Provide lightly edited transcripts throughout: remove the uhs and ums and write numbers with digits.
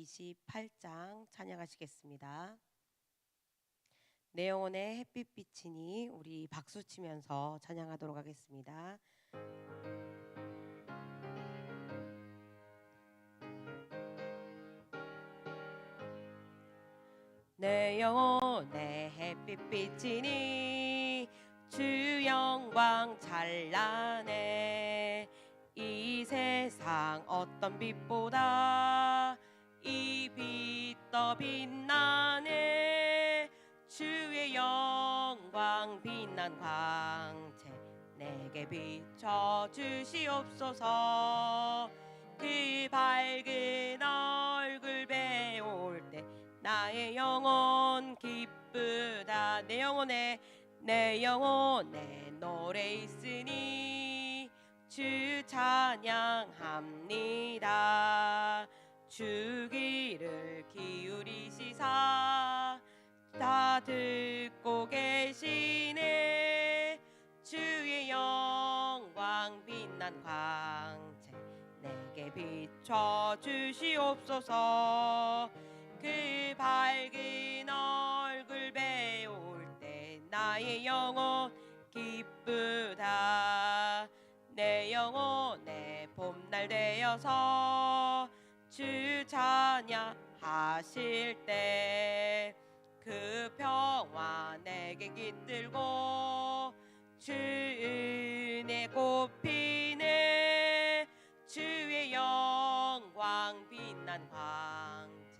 28장 찬양하시겠습니다. 내 영혼에 햇빛 비치니 우리 박수 치면서 찬양하도록 하겠습니다. 내 영혼에 햇빛 비치니 주 영광 찬란해. 이 세상 어떤 빛보다 이 빛 더 빛나네. 주의 영광 빛난 광채 내게 비춰 주시옵소서. 그 밝은 얼굴 배울 때 나의 영혼 기쁘다. 내 영혼에 노래 있으니 주 찬양합니다. 주 귀를 기울이시사 다 듣고 계시네. 주의 영광 빛난 광채 내게 비춰 주시옵소서. 그 밝은 얼굴 배울 때 나의 영혼 기쁘다. 내 영혼에 봄날 되어서 주 찬양하실 때 그 평화 내게 깃들고 주 은혜 꽃피네. 주의 영광 빛난 광채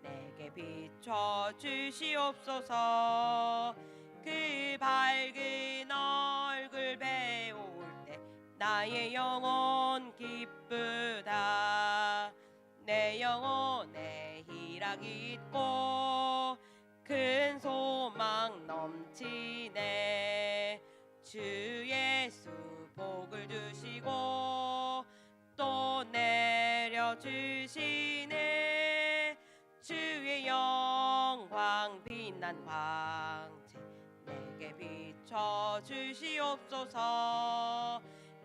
내게 비춰 주시옵소서. 그 밝은 얼굴 배울 때 나의 영혼 기쁘다. 내 영혼에 희락이 있고 큰 소망 넘치네. 주 예수 복을 주시고 또 내려주시네. 주의 영광 빛난 광채 내게 비춰 주시옵소서.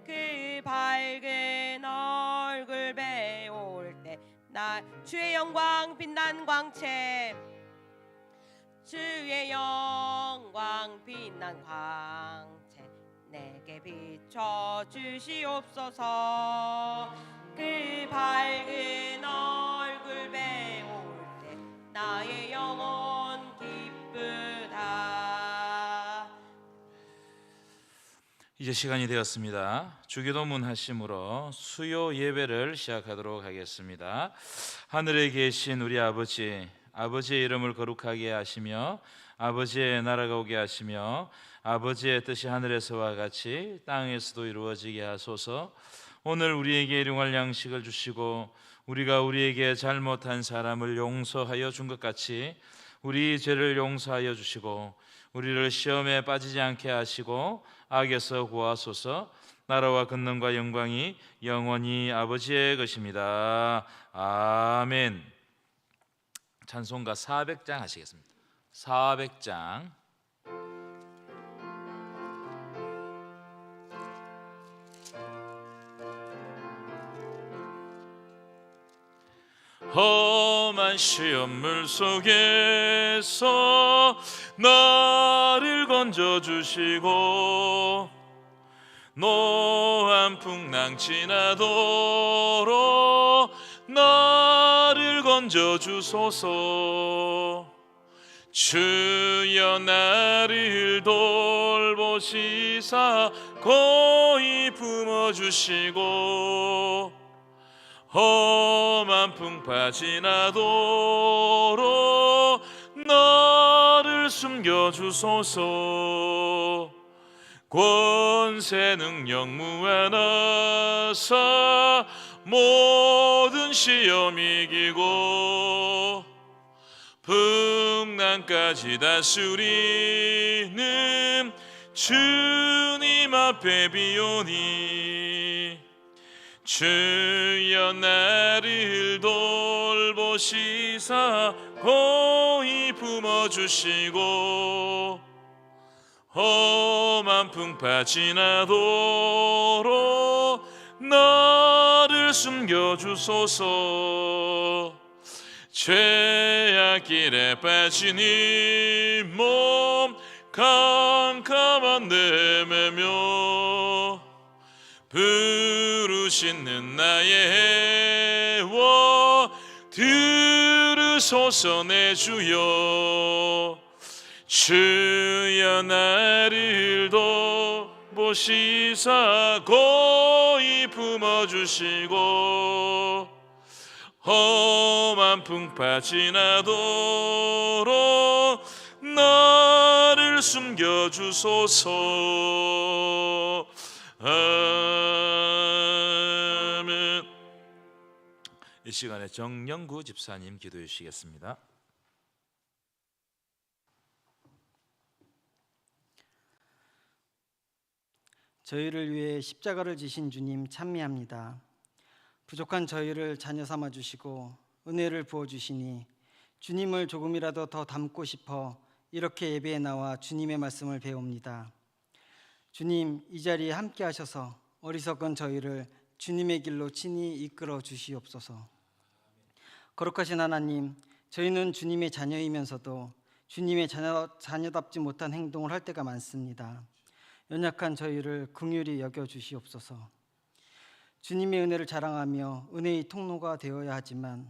그 밝은 얼굴 배울 때 나 주의 영광 빛난 광채 주의 영광 빛난 광채 내게 비춰 주시옵소서. 그 밝은 얼굴 배울 때 나의 영혼 기쁘다. 이제 시간이 되었습니다. 주기도문 하심으로 수요 예배를 시작하도록 하겠습니다. 하늘에 계신 우리 아버지, 아버지의 이름을 거룩하게 하시며 아버지의 나라가 오게 하시며 아버지의 뜻이 하늘에서와 같이 땅에서도 이루어지게 하소서. 오늘 우리에게 일용할 양식을 주시고 우리가 우리에게 잘못한 사람을 용서하여 준 것 같이 우리 죄를 용서하여 주시고 우리를 시험에 빠지지 않게 하시고 악에서 구하소서. 나라와 권능과 영광이 영원히 아버지의 것입니다. 아멘. 찬송가 400장 하시겠습니다. 400장. 험한 시험물 속에서 나를 건져주시고 노한 풍랑 지나도록 나를 건져주소서. 주여 나를 돌보시사 고이 품어주시고 험한 풍파 지나도록 나를 숨겨주소서. 권세 능력 무한하사 모든 시험 이기고 풍랑까지 다스리는 주님 앞에 비오니 주여 나를 돌보시사 고이 품어주시고 험한 풍파 지나도록 나를 숨겨주소서. 죄악 길에 빠진 이 몸 캄캄한 내매며 부르시는 나의 애워 들으소서 내 주여. 주여 나를 돌보시사 고이 품어주시고 험한 풍파 지나도록 나를 숨겨주소서. 아멘. 이 시간에 정영구 집사님 기도해 주시겠습니다. 저희를 위해 십자가를 지신 주님 찬미합니다. 부족한 저희를 자녀 삼아 주시고 은혜를 부어 주시니 주님을 조금이라도 더 닮고 싶어 이렇게 예배에 나와 주님의 말씀을 배웁니다. 주님, 이 자리에 함께 하셔서 어리석은 저희를 주님의 길로 친히 이끌어 주시옵소서. 거룩하신 하나님, 저희는 주님의 자녀이면서도 주님의 자녀답지 못한 행동을 할 때가 많습니다. 연약한 저희를 긍휼히 여겨 주시옵소서. 주님의 은혜를 자랑하며 은혜의 통로가 되어야 하지만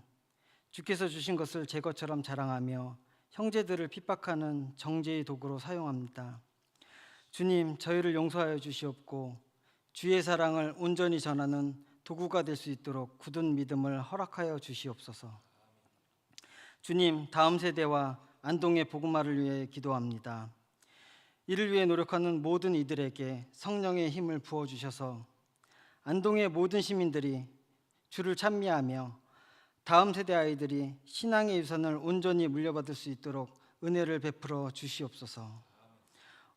주께서 주신 것을 제 것처럼 자랑하며 형제들을 핍박하는 정죄의 도구로 사용합니다. 주님, 저희를 용서하여 주시옵고 주의 사랑을 온전히 전하는 도구가 될 수 있도록 굳은 믿음을 허락하여 주시옵소서. 주님, 다음 세대와 안동의 복음화를 위해 기도합니다. 이를 위해 노력하는 모든 이들에게 성령의 힘을 부어주셔서 안동의 모든 시민들이 주를 찬미하며 다음 세대 아이들이 신앙의 유산을 온전히 물려받을 수 있도록 은혜를 베풀어 주시옵소서.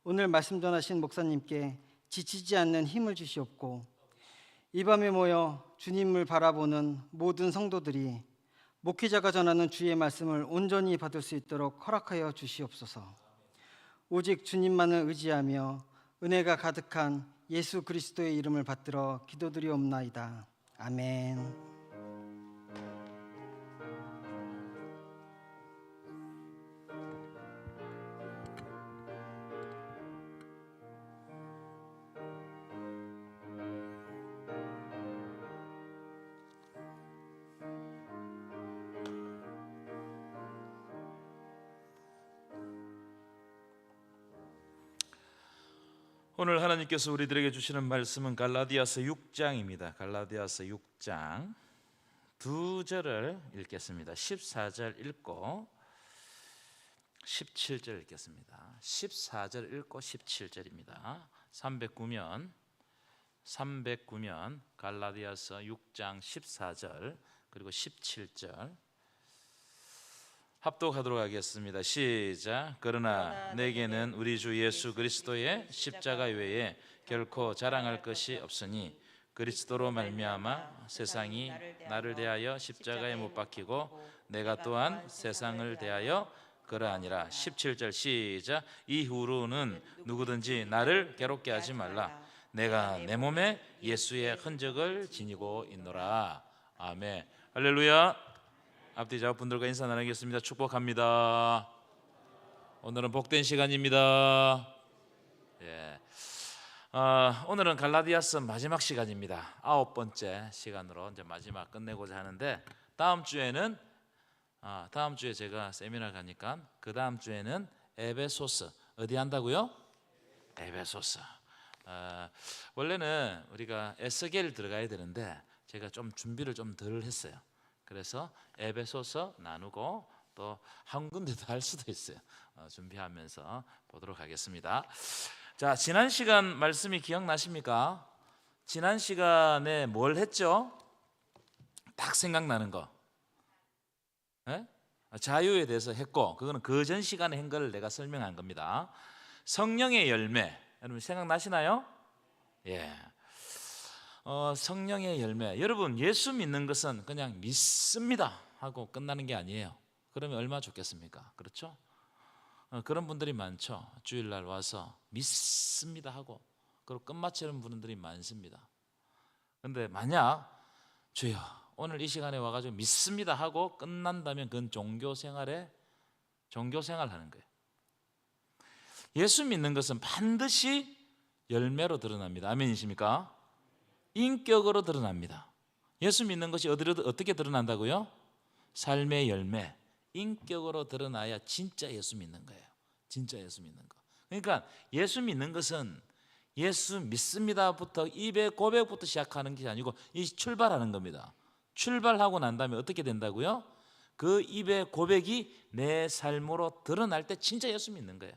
오늘 말씀 전하신 목사님께 지치지 않는 힘을 주시옵고 이 밤에 모여 주님을 바라보는 모든 성도들이 목회자가 전하는 주의 말씀을 온전히 받을 수 있도록 허락하여 주시옵소서. 오직 주님만을 의지하며 은혜가 가득한 예수 그리스도의 이름을 받들어 기도드리옵나이다. 아멘. 오늘 하나님께서 우리들에게 주시는 말씀은 갈라디아서 6장입니다. 갈라디아서 6장 2절을 읽겠습니다. 14절 읽고 17절 읽겠습니다. 14절 읽고 17절입니다. 309면 갈라디아서 6장 14절 그리고 17절 합독하도록 하겠습니다. 시작. 그러나 내게는 우리 주 예수 그리스도의 십자가 외에 결코 자랑할 것이 없으니 그리스도로 말미암아 세상이 나를 대하여 십자가에 못 박히고 내가 또한 세상을 대하여 그러하니라. 17절 시작. 이후로는 누구든지 나를 괴롭게 하지 말라. 내가 내 몸에 예수의 흔적을 지니고 있노라. 아멘. 할렐루야. 앞뒤 자분들과 인사 나누겠습니다. 축복합니다. 오늘은 복된 시간입니다. 예. 오늘은 갈라디아서 마지막 시간입니다. 9번째 시간으로 이제 마지막 끝내고자 하는데 다음 주에 제가 세미나 가니까 그 다음 주에는 에베소서 어디 한다고요? 에베소서. 원래는 우리가 에스겔 들어가야 되는데 제가 좀 준비를 좀 덜 했어요. 그래서 에베소서 나누고 또 한 군데도 할 수도 있어요. 준비하면서 보도록 하겠습니다. 자, 지난 시간 말씀이 기억나십니까? 지난 시간에 뭘 했죠? 딱 생각나는 거. 네? 자유에 대해서 했고 그거는 그 전 시간에 한 걸 내가 설명한 겁니다. 성령의 열매 여러분 생각나시나요? 예. 성령의 열매. 여러분 예수 믿는 것은 그냥 믿습니다 하고 끝나는 게 아니에요. 그러면 얼마나 좋겠습니까? 그렇죠? 그런 분들이 많죠. 주일날 와서 믿습니다 하고 그리고 끝마치는 분들이 많습니다. 그런데 만약 주여 오늘 이 시간에 와가지고 믿습니다 하고 끝난다면 그건 종교 생활 하는 거예요. 예수 믿는 것은 반드시 열매로 드러납니다. 아멘이십니까? 인격으로 드러납니다. 예수 믿는 것이 어떻게 드러난다고요? 삶의 열매, 인격으로 드러나야 진짜 예수 믿는 거예요. 진짜 예수 믿는 거. 그러니까 예수 믿는 것은 예수 믿습니다부터 입의 고백부터 시작하는 게 아니고 이 출발하는 겁니다. 출발하고 난 다음에 어떻게 된다고요? 그 입의 고백이 내 삶으로 드러날 때 진짜 예수 믿는 거예요.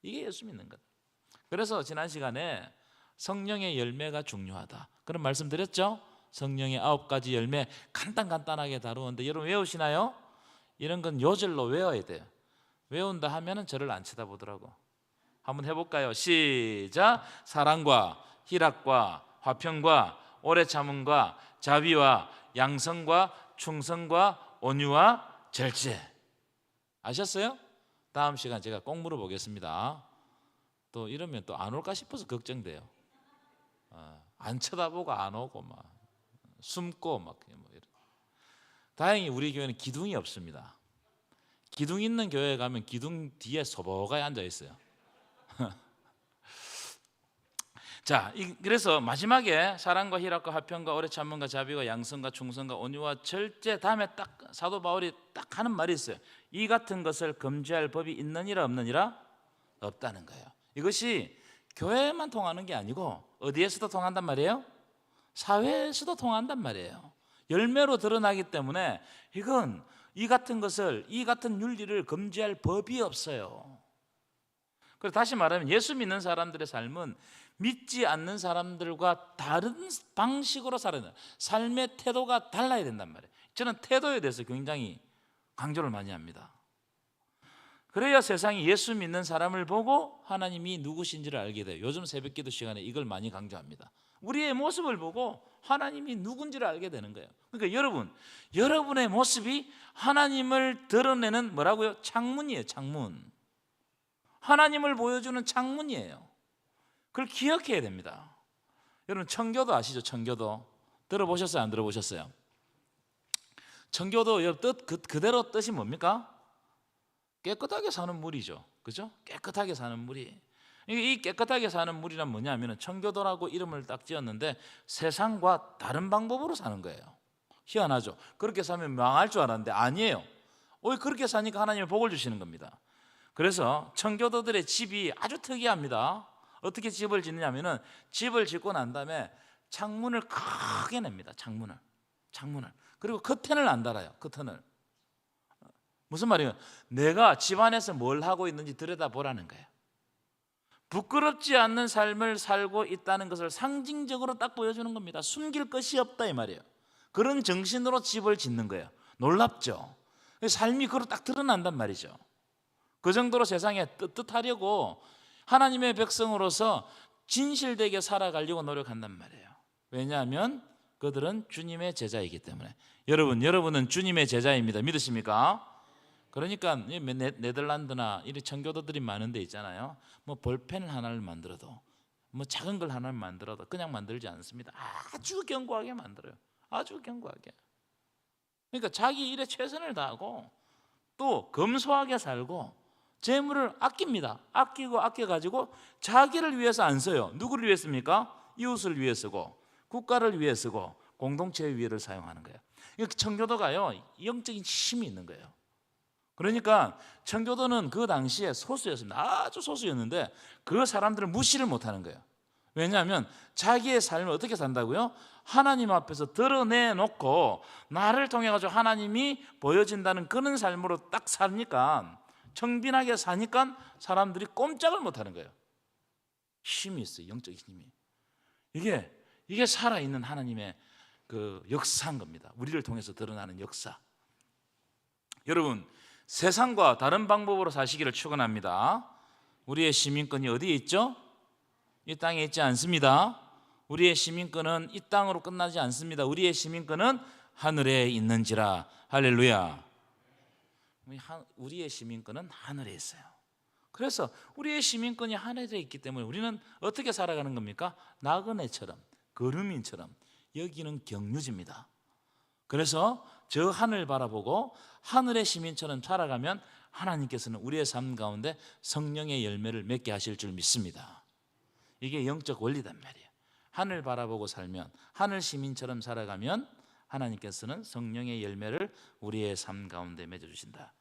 이게 예수 믿는 것. 그래서 지난 시간에 성령의 열매가 중요하다 그런 말씀 드렸죠? 성령의 9가지 열매 간단하게 다루었는데 여러분 외우시나요? 이런 건 요절로 외워야 돼요. 외운다 하면은 저를 안 쳐다보더라고. 한번 해볼까요? 시작. 사랑과 희락과 화평과 오래 참음과 자비와 양성과 충성과 온유와 절제. 아셨어요? 다음 시간 제가 꼭 물어보겠습니다. 또 이러면 또 안 올까 싶어서 걱정돼요. 안 쳐다보고 안 오고 막 숨고 막 이런. 다행히 우리 교회는 기둥이 없습니다. 기둥 있는 교회에 가면 기둥 뒤에 소복하게 앉아 있어요. 자, 그래서 마지막에 사랑과 희락과 화평과 오래 참음과 자비와 양성과 충성과 온유와 절제 다음에 딱 사도 바울이 딱 하는 말이 있어요. 이 같은 것을 금지할 법이 있느니라 없느니라? 없다는 거예요. 이것이 교회만 통하는 게 아니고 어디에서도 통한단 말이에요? 사회에서도 통한단 말이에요. 열매로 드러나기 때문에 이건 이 같은 윤리를 금지할 법이 없어요. 그래서 다시 말하면 예수 믿는 사람들의 삶은 믿지 않는 사람들과 다른 방식으로 살아야 돼요. 삶의 태도가 달라야 된단 말이에요. 저는 태도에 대해서 굉장히 강조를 많이 합니다. 그래야 세상이 예수 믿는 사람을 보고 하나님이 누구신지를 알게 돼요. 요즘 새벽기도 시간에 이걸 많이 강조합니다. 우리의 모습을 보고 하나님이 누군지를 알게 되는 거예요. 그러니까 여러분의 모습이 하나님을 드러내는 뭐라고요? 창문이에요. 창문. 하나님을 보여주는 창문이에요. 그걸 기억해야 됩니다. 여러분 청교도 아시죠? 청교도 들어보셨어요? 안 들어보셨어요? 청교도 뜻 그대로 뜻이 뭡니까? 깨끗하게 사는 물이죠. 그죠? 깨끗하게 사는 물이. 이 깨끗하게 사는 물이란 뭐냐면 청교도라고 이름을 딱 지었는데 세상과 다른 방법으로 사는 거예요. 희한하죠? 그렇게 살면 망할 줄 알았는데 아니에요. 오히려 그렇게 사니까 하나님이 복을 주시는 겁니다. 그래서 청교도들의 집이 아주 특이합니다. 어떻게 집을 짓느냐면은 집을 짓고 난 다음에 창문을 크게 냅니다. 창문을. 그리고 커튼을 안 달아요. 커튼을. 무슨 말이에요? 내가 집안에서 뭘 하고 있는지 들여다보라는 거예요. 부끄럽지 않는 삶을 살고 있다는 것을 상징적으로 딱 보여주는 겁니다. 숨길 것이 없다 이 말이에요. 그런 정신으로 집을 짓는 거예요. 놀랍죠? 삶이 그로 딱 드러난단 말이죠. 그 정도로 세상에 떳떳하려고 하나님의 백성으로서 진실되게 살아가려고 노력한단 말이에요. 왜냐하면 그들은 주님의 제자이기 때문에. 여러분은 주님의 제자입니다. 믿으십니까? 그러니까 네덜란드나 이런 청교도들이 많은 데 있잖아요. 뭐 볼펜을 하나를 만들어도 뭐 작은 걸 하나를 만들어도 그냥 만들지 않습니다. 아주 견고하게 만들어요. 아주 견고하게. 그러니까 자기 일에 최선을 다하고 또 검소하게 살고 재물을 아낍니다. 아껴가지고 자기를 위해서 안 써요. 누구를 위해 씁니까? 이웃을 위해 쓰고 국가를 위해 쓰고 공동체의 위해를 사용하는 거예요. 청교도가요 영적인 힘이 있는 거예요. 그러니까 청교도는 그 당시에 소수였습니다. 아주 소수였는데 그 사람들을 무시를 못하는 거예요. 왜냐하면 자기의 삶을 어떻게 산다고요? 하나님 앞에서 드러내놓고 나를 통해 가지고 하나님이 보여진다는 그런 삶으로 딱 사니까, 청빈하게 사니까 사람들이 꼼짝을 못하는 거예요. 힘이 있어요. 영적인 힘이. 이게 살아있는 하나님의 그 역사인 겁니다. 우리를 통해서 드러나는 역사. 여러분, 세상과 다른 방법으로 사시기를 축원합니다. 우리의 시민권이 어디에 있죠? 이 땅에 있지 않습니다. 우리의 시민권은 이 땅으로 끝나지 않습니다. 우리의 시민권은 하늘에 있는지라. 할렐루야. 우리의 시민권은 하늘에 있어요. 그래서 우리의 시민권이 하늘에 있기 때문에 우리는 어떻게 살아가는 겁니까? 나그네처럼, 거류민처럼. 여기는 경유지입니다. 그래서 저 하늘 바라보고 하늘의 시민처럼 살아가면 하나님께서는 우리의 삶 가운데 성령의 열매를 맺게 하실 줄 믿습니다. 이게 영적 원리단 말이에요. 하늘 바라보고 살면, 하늘 시민처럼 살아가면 하나님께서는 성령의 열매를 우리의 삶 가운데 맺어주신다.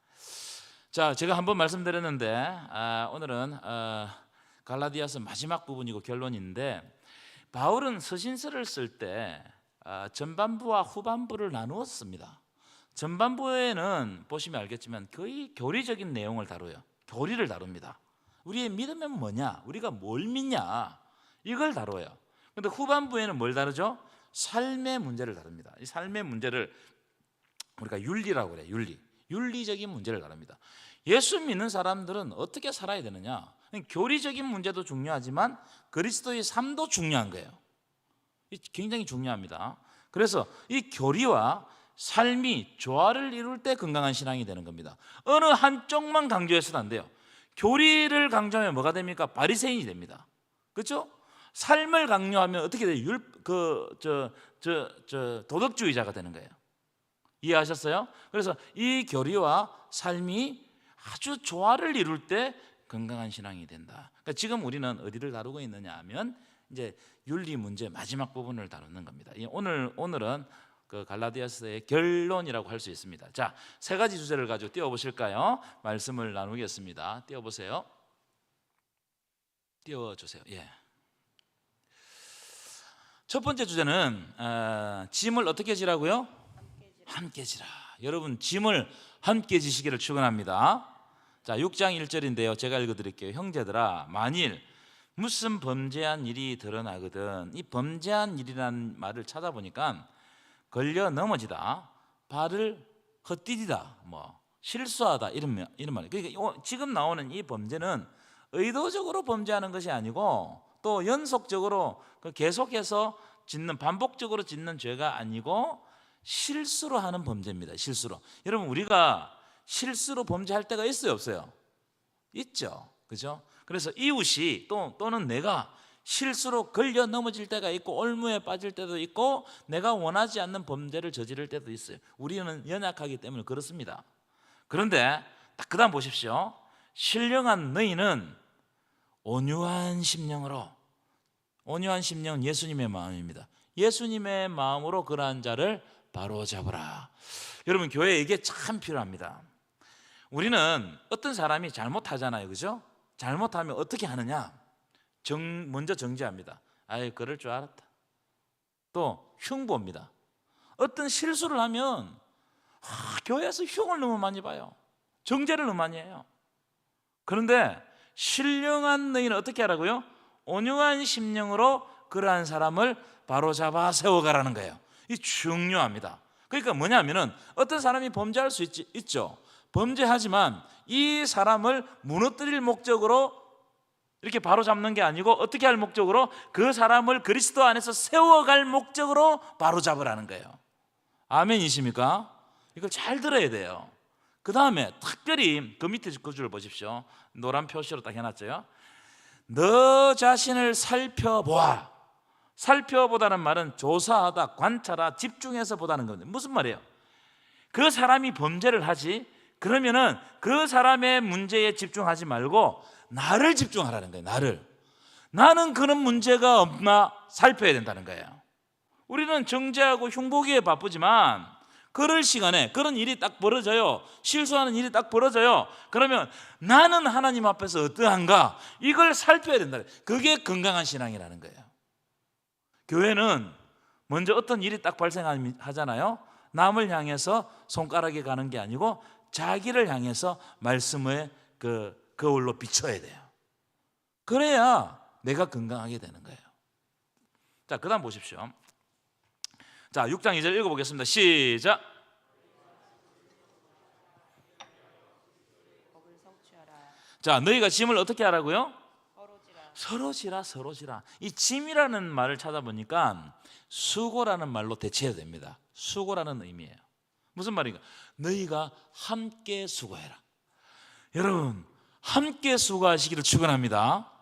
자, 제가 한번 말씀드렸는데 오늘은 갈라디아서 마지막 부분이고 결론인데, 바울은 서신서를 쓸 때 전반부와 후반부를 나누었습니다. 전반부에는 보시면 알겠지만 거의 교리적인 내용을 다뤄요. 교리를 다룹니다. 우리의 믿음은 뭐냐, 우리가 뭘 믿냐, 이걸 다뤄요. 그런데 후반부에는 뭘 다루죠? 삶의 문제를 다룹니다. 이 삶의 문제를 우리가 윤리라고 그래요. 윤리적인 문제를 다룹니다. 예수 믿는 사람들은 어떻게 살아야 되느냐, 교리적인 문제도 중요하지만 그리스도의 삶도 중요한 거예요. 굉장히 중요합니다. 그래서 이 교리와 삶이 조화를 이룰 때 건강한 신앙이 되는 겁니다. 어느 한쪽만 강조해서는 안 돼요. 교리를 강조하면 뭐가 됩니까? 바리새인이 됩니다. 그렇죠? 삶을 강요하면 어떻게 돼요? 도덕주의자가 되는 거예요. 이해하셨어요? 그래서 이 교리와 삶이 아주 조화를 이룰 때 건강한 신앙이 된다. 그러니까 지금 우리는 어디를 다루고 있느냐 하면 이제 윤리 문제 마지막 부분을 다루는 겁니다. 오늘은 그 갈라디아서의 결론이라고 할 수 있습니다. 자, 세 가지 주제를 가지고 띄워보실까요? 말씀을 나누겠습니다. 띄워보세요. 띄워주세요. 예. 첫 번째 주제는 짐을 어떻게 지라고요? 함께 지라. 여러분, 짐을 함께 지시기를 축원합니다. 자, 6장 1절인데요. 제가 읽어드릴게요. 형제들아, 만일 무슨 범죄한 일이 드러나거든, 이 범죄한 일이라는 말을 찾아보니까 걸려 넘어지다, 발을 헛디디다, 실수하다, 이런 말이에요. 그러니까 지금 나오는 이 범죄는 의도적으로 범죄하는 것이 아니고 또 연속적으로 계속해서 반복적으로 짓는 죄가 아니고 실수로 하는 범죄입니다. 실수로. 여러분, 우리가 실수로 범죄할 때가 있어요, 없어요? 있죠. 그죠? 그래서 이웃이 또는 내가 실수로 걸려 넘어질 때가 있고 올무에 빠질 때도 있고 내가 원하지 않는 범죄를 저지를 때도 있어요. 우리는 연약하기 때문에 그렇습니다. 그런데 딱 그다음 보십시오. 신령한 너희는 온유한 심령은 예수님의 마음입니다. 예수님의 마음으로 그러한 자를 바로잡으라. 여러분, 교회에 이게 참 필요합니다. 우리는 어떤 사람이 잘못하잖아요, 그죠? 잘못하면 어떻게 하느냐? 먼저 정죄합니다. 아이, 그럴 줄 알았다. 또 흉보입니다. 어떤 실수를 하면 교회에서 흉을 너무 많이 봐요. 정죄를 너무 많이 해요. 그런데 신령한 너희는 어떻게 하라고요? 온유한 심령으로 그러한 사람을 바로잡아 세워가라는 거예요. 이 중요합니다. 그러니까 뭐냐면은 어떤 사람이 범죄할 수 있죠. 범죄하지만 이 사람을 무너뜨릴 목적으로 이렇게 바로잡는 게 아니고 어떻게 할 목적으로? 그 사람을 그리스도 안에서 세워갈 목적으로 바로잡으라는 거예요. 아멘이십니까? 이걸 잘 들어야 돼요. 그 다음에 특별히 그 밑에 그 줄을 보십시오. 노란 표시로 딱 해놨죠. 너 자신을 살펴보아. 살펴보다는 말은 조사하다, 관찰하다, 집중해서 보다는 겁니다. 무슨 말이에요? 그 사람이 범죄를 하지, 그러면은 그 사람의 문제에 집중하지 말고 나를 집중하라는 거예요. 나는 그런 문제가 없나 살펴야 된다는 거예요. 우리는 정죄하고 흉보기에 바쁘지만 그럴 시간에 그런 일이 딱 벌어져요. 실수하는 일이 딱 벌어져요. 그러면 나는 하나님 앞에서 어떠한가, 이걸 살펴야 된다. 그게 건강한 신앙이라는 거예요. 교회는 먼저 어떤 일이 딱 발생하잖아요. 남을 향해서 손가락이 가는 게 아니고 자기를 향해서 말씀의 거울로 비춰야 돼요. 그래야 내가 건강하게 되는 거예요. 자, 그 다음 보십시오. 자, 6장 2절 읽어보겠습니다. 시작. 복을 성취하라. 자, 너희가 짐을 어떻게 하라고요? 서로 지라. 서로 지라. 이 짐이라는 말을 찾아보니까 수고라는 말로 대체해야 됩니다. 수고라는 의미예요. 무슨 말인가? 너희가 함께 수고해라. 여러분, 함께 수고하시기를 축원합니다.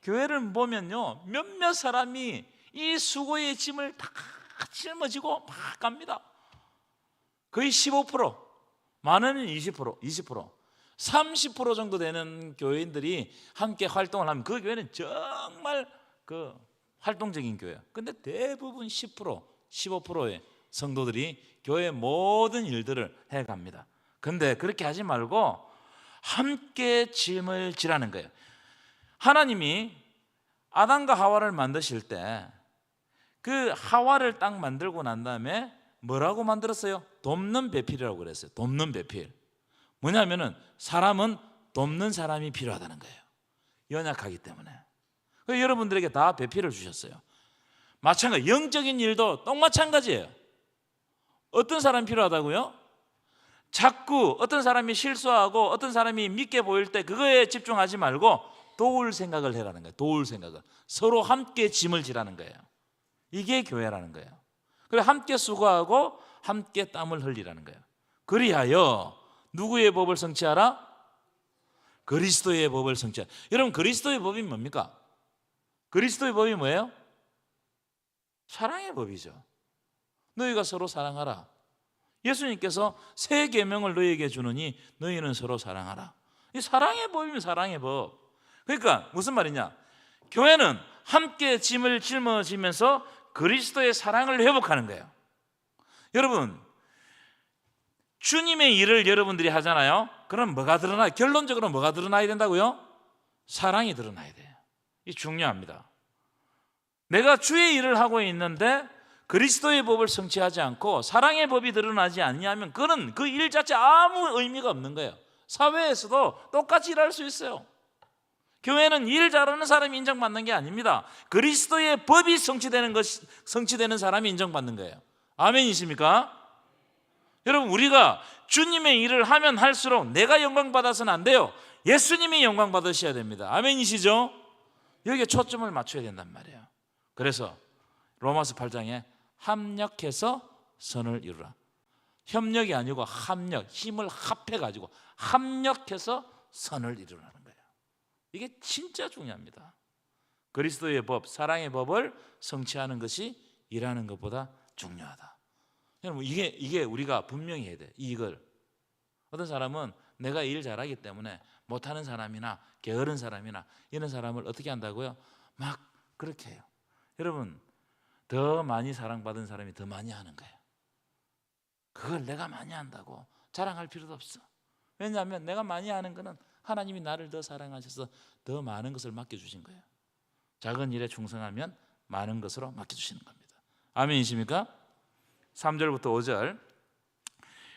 교회를 보면요, 몇몇 사람이 이 수고의 짐을 다 짊어지고 막 갑니다. 거의 15%, 많으면 20%, 30% 정도 되는 교회인들이 함께 활동을 하면 그 교회는 정말 그 활동적인 교회예요. 근데 대부분 10%, 15%의 성도들이 교회 모든 일들을 해갑니다. 근데 그렇게 하지 말고 함께 짐을 지라는 거예요. 하나님이 아담과 하와를 만드실 때 그 하와를 딱 만들고 난 다음에 뭐라고 만들었어요? 돕는 배필이라고 그랬어요. 돕는 배필. 뭐냐면은 사람은 돕는 사람이 필요하다는 거예요. 연약하기 때문에. 그래서 여러분들에게 다 배필을 주셨어요. 마찬가지, 영적인 일도 똑 마찬가지예요. 어떤 사람이 필요하다고요? 자꾸 어떤 사람이 실수하고 어떤 사람이 믿게 보일 때 그거에 집중하지 말고 도울 생각을 해라는 거예요. 도울 생각을. 서로 함께 짐을 지라는 거예요. 이게 교회라는 거예요. 그리고 함께 수고하고 함께 땀을 흘리라는 거예요. 그리하여 누구의 법을 성취하라? 그리스도의 법을 성취하라. 여러분, 그리스도의 법이 뭡니까? 그리스도의 법이 뭐예요? 사랑의 법이죠. 너희가 서로 사랑하라. 예수님께서 새 계명을 너희에게 주느니 너희는 서로 사랑하라. 이 사랑의 법이면 사랑의 법. 그러니까 무슨 말이냐? 교회는 함께 짐을 짊어지면서 그리스도의 사랑을 회복하는 거예요. 여러분, 주님의 일을 여러분들이 하잖아요. 그럼 뭐가 드러나요? 결론적으로 뭐가 드러나야 된다고요? 사랑이 드러나야 돼요. 이 중요합니다. 내가 주의 일을 하고 있는데 그리스도의 법을 성취하지 않고 사랑의 법이 드러나지 않냐면 그는 그 일 자체 아무 의미가 없는 거예요. 사회에서도 똑같이 일할 수 있어요. 교회는 일 잘하는 사람이 인정받는 게 아닙니다. 그리스도의 법이 성취되는 사람이 인정받는 거예요. 아멘이십니까? 여러분, 우리가 주님의 일을 하면 할수록 내가 영광 받아서는 안 돼요. 예수님이 영광 받으셔야 됩니다. 아멘이시죠? 여기에 초점을 맞춰야 된단 말이에요. 그래서 로마서 8장에 합력해서 선을 이루라. 협력이 아니고 합력, 힘을 합해가지고 합력해서 선을 이루라는 거예요. 이게 진짜 중요합니다. 그리스도의 법, 사랑의 법을 성취하는 것이 일하는 것보다 중요하다. 여러분, 이게 우리가 분명히 해야 돼. 이걸 어떤 사람은 내가 일 잘하기 때문에 못하는 사람이나 게으른 사람이나 이런 사람을 어떻게 한다고요? 막 그렇게 해요. 여러분, 더 많이 사랑받은 사람이 더 많이 하는 거예요. 그걸 내가 많이 한다고 자랑할 필요도 없어. 왜냐하면 내가 많이 하는 거는 하나님이 나를 더 사랑하셔서 더 많은 것을 맡겨주신 거예요. 작은 일에 충성하면 많은 것으로 맡겨주시는 겁니다. 아멘이십니까? 3절부터 5절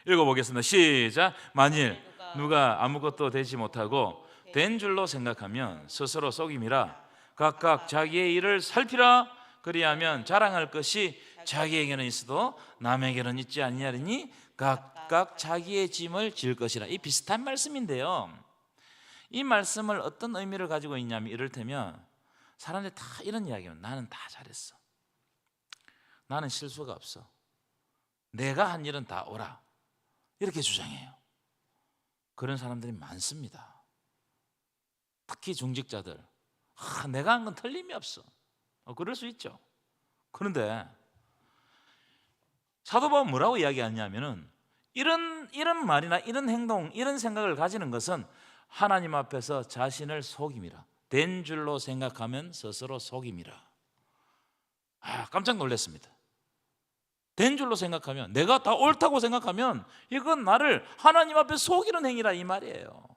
읽어보겠습니다. 시작. 만일 누가 아무것도 되지 못하고 된 줄로 생각하면 스스로 속임이라. 각각 자기의 일을 살피라. 그리하면 자랑할 것이 자기에게는 있어도 남에게는 있지 아니하리니 각각 자기의 짐을 질 것이라. 이 비슷한 말씀인데요, 이 말씀을 어떤 의미를 가지고 있냐면 이를테면 사람들이 다 이런 이야기하면 나는 다 잘했어, 나는 실수가 없어, 내가 한 일은 다 옳아, 이렇게 주장해요. 그런 사람들이 많습니다. 특히 중직자들, 내가 한 건 틀림이 없어, 그럴 수 있죠. 그런데 사도 바울은 뭐라고 이야기하냐면은 이런 말이나 이런 행동, 이런 생각을 가지는 것은 하나님 앞에서 자신을 속임이라. 된 줄로 생각하면 스스로 속임이라. 깜짝 놀랐습니다. 된 줄로 생각하면, 내가 다 옳다고 생각하면 이건 나를 하나님 앞에 속이는 행위라, 이 말이에요.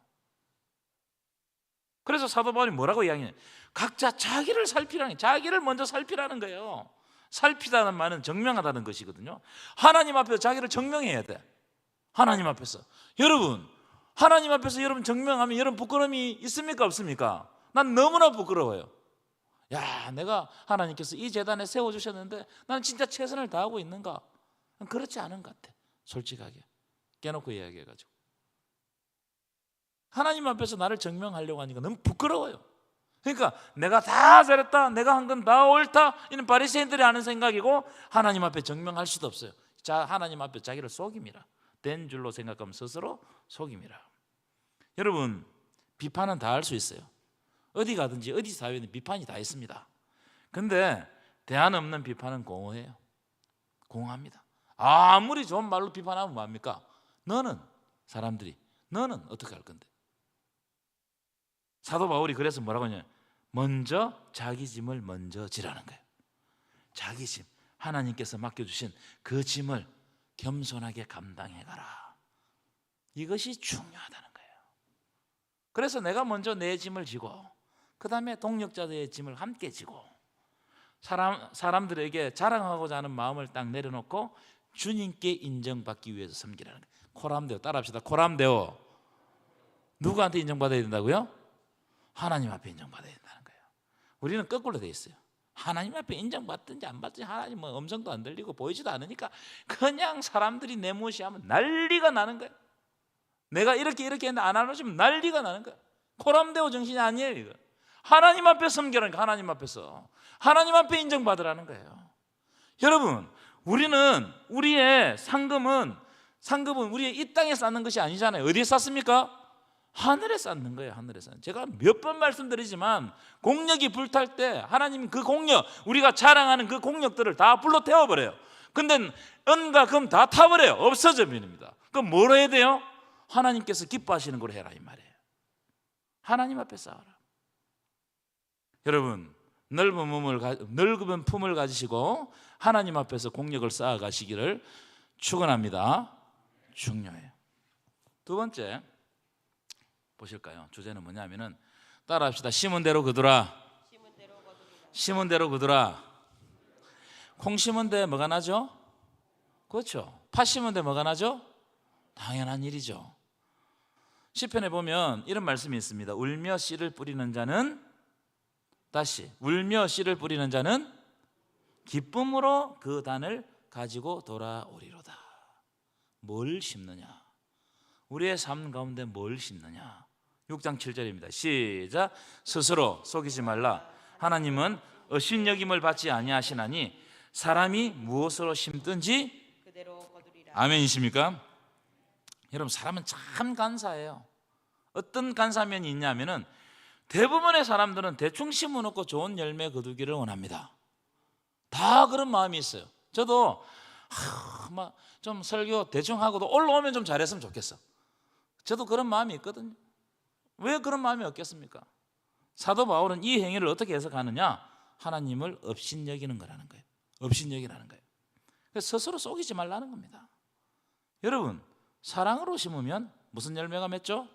그래서 사도 바울이 뭐라고 이야기해요? 각자 자기를 살피라는, 자기를 먼저 살피라는 거예요. 살피다는 말은 증명하다는 것이거든요. 하나님 앞에서 자기를 증명해야 돼. 하나님 앞에서. 여러분, 하나님 앞에서 여러분 증명하면 여러분 부끄러움이 있습니까, 없습니까? 난 너무나 부끄러워요. 야, 내가 하나님께서 이 제단에 세워주셨는데 나는 진짜 최선을 다하고 있는가? 그렇지 않은 것 같아. 솔직하게 깨놓고 이야기해가지고 하나님 앞에서 나를 증명하려고 하니까 너무 부끄러워요. 그러니까 내가 다 잘했다, 내가 한 건 다 옳다, 이는 바리새인들이 하는 생각이고 하나님 앞에 증명할 수도 없어요. 하나님 앞에 자기를 속임이라. 된 줄로 생각하면 스스로 속임이라. 여러분, 비판은 다 할 수 있어요. 어디 가든지 어디 사회는 비판이 다 있습니다. 근데 대안 없는 비판은 공허해요. 공허합니다. 아무리 좋은 말로 비판하면 뭐합니까? 너는 사람들이 너는 어떻게 할 건데? 사도 바울이 그래서 뭐라고 하냐? 먼저 자기 짐을 먼저 지라는 거예요. 자기 짐, 하나님께서 맡겨주신 그 짐을 겸손하게 감당해 가라. 이것이 중요하다는 거예요. 그래서 내가 먼저 내 짐을 지고 그 다음에 동력자들의 짐을 함께 지고 사람들에게 자랑하고자 하는 마음을 딱 내려놓고 주님께 인정받기 위해서 섬기라는 거예요. 코람데오 따라합시다. 코람데오. 누구한테 인정받아야 된다고요? 하나님 앞에 인정받아야 된다는 거예요. 우리는 거꾸로 돼 있어요. 하나님 앞에 인정받든지 안 받든지 하나님 뭐 음성도 안 들리고 보이지도 않으니까 그냥 사람들이 내무시하면 난리가 나는 거예요. 내가 이렇게 했는데 안 알아주면 난리가 나는 거예요. 코람데오 정신이 아니에요. 이거 하나님 앞에 섬기라니까. 하나님 앞에서 하나님 앞에 인정받으라는 거예요. 여러분, 우리는 우리의 상금은 우리의 이 땅에 쌓는 것이 아니잖아요. 어디에 쌓습니까? 하늘에 쌓는 거예요. 하늘에 쌓는. 제가 몇 번 말씀드리지만 공력이 불탈 때 하나님 그 공력, 우리가 자랑하는 그 공력들을 다 불러 태워버려요. 근데 은과 금 다 타버려요. 없어져 버립니다. 그럼 뭘 해야 돼요? 하나님께서 기뻐하시는 걸 해라 이 말이에요. 하나님 앞에 쌓아라. 여러분, 넓은 품을 가지시고 하나님 앞에서 공력을 쌓아 가시기를 축원합니다. 중요해요. 두 번째 보실까요? 주제는 뭐냐면은 따라합시다. 심은 대로 거두라. 심은 대로 거두라. 콩 심은 데 뭐가 나죠? 그렇죠. 팥 심은 데 뭐가 나죠? 당연한 일이죠. 시편에 보면 이런 말씀이 있습니다. 울며 씨를 뿌리는 자는 다시 울며 씨를 뿌리는 자는 기쁨으로 그 단을 가지고 돌아오리로다. 뭘 심느냐? 우리의 삶 가운데 뭘 심느냐? 6장 7절입니다. 시작. 스스로 속이지 말라. 하나님은 업신여김을 받지 아니하시나니 사람이 무엇으로 심든지 그대로 거두리라. 아멘이십니까? 여러분, 사람은 참 간사해요. 어떤 간사면이 있냐면은 대부분의 사람들은 대충 심어놓고 좋은 열매 거두기를 원합니다. 다 그런 마음이 있어요. 저도 좀 설교 대충 하고도 올라오면 좀 잘했으면 좋겠어. 저도 그런 마음이 있거든요. 왜 그런 마음이 없겠습니까? 사도 바울은 이 행위를 어떻게 해석하느냐? 하나님을 업신여기는 거라는 거예요. 업신여기라는 거예요. 그래서 스스로 속이지 말라는 겁니다. 여러분, 사랑으로 심으면 무슨 열매가 맺죠?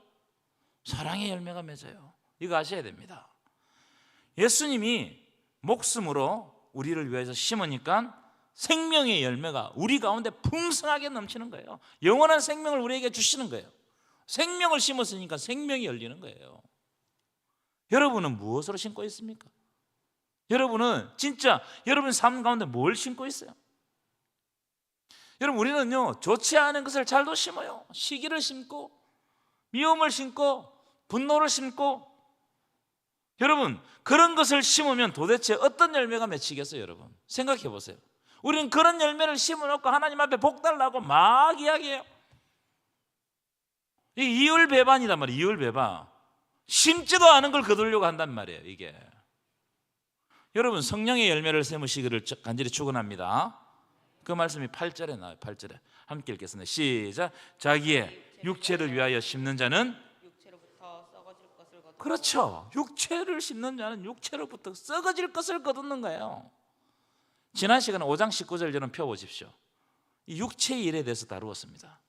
사랑의 열매가 맺어요. 이거 아셔야 됩니다. 예수님이 목숨으로 우리를 위해서 심으니까 생명의 열매가 우리 가운데 풍성하게 넘치는 거예요. 영원한 생명을 우리에게 주시는 거예요. 생명을 심었으니까 생명이 열리는 거예요. 여러분은 무엇으로 심고 있습니까? 여러분은 진짜 여러분 삶 가운데 뭘 심고 있어요? 여러분, 우리는요 좋지 않은 것을 잘도 심어요. 시기를 심고 미움을 심고 분노를 심고. 여러분, 그런 것을 심으면 도대체 어떤 열매가 맺히겠어요? 여러분 생각해 보세요. 우리는 그런 열매를 심어놓고 하나님 앞에 복 달라고 막 이야기해요. 이 이율배반이란 말이에요. 이율배반. 심지도 않은 걸 거두려고 한단 말이에요. 이게 여러분, 성령의 열매를 세우시기를 간절히 축원합니다. 그 말씀이 8절에 나와요. 8절에 함께 읽겠습니다. 시작. 자기의 육체를 위하여 심는 자는 육체로부터 썩어질 것을 거두고. 그렇죠. 육체를 심는 자는 육체로부터 썩어질 것을 거두는 거예요. 지난 시간에 5장 19절 저는 펴보십시오. 이 육체의 일에 대해서 다루었습니다.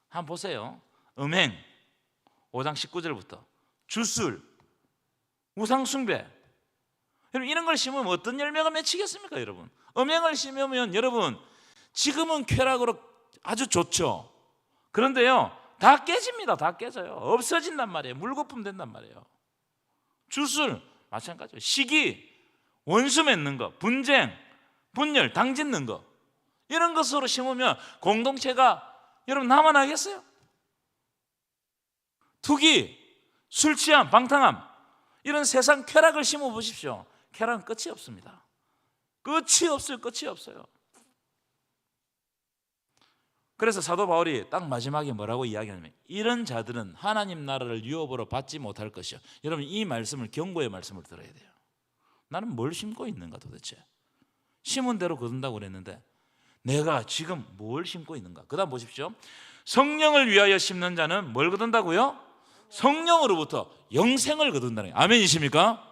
한번 보세요. 음행 5장 19절부터 주술, 우상숭배. 여러분, 이런 걸 심으면 어떤 열매가 맺히겠습니까? 여러분, 음행을 심으면 여러분 지금은 쾌락으로 아주 좋죠. 그런데요 다 깨집니다. 다 깨져요. 없어진단 말이에요. 물거품 된단 말이에요. 주술 마찬가지예요. 시기, 원수 맺는 거, 분쟁, 분열, 당 짓는 거, 이런 것으로 심으면 공동체가 여러분 남아나겠어요? 투기, 술 취함, 방탕함, 이런 세상 쾌락을 심어 보십시오. 쾌락은 끝이 없습니다. 끝이 없어요. 끝이 없어요. 그래서 사도 바울이 딱 마지막에 뭐라고 이야기하냐면 이런 자들은 하나님 나라를 유업으로 받지 못할 것이요. 여러분, 이 말씀을 경고의 말씀을 들어야 돼요. 나는 뭘 심고 있는가 도대체? 심은 대로 거둔다고 그랬는데 내가 지금 뭘 심고 있는가? 그 다음 보십시오. 성령을 위하여 심는 자는 뭘 거둔다고요? 성령으로부터 영생을 거둔다는 거예요. 아멘이십니까?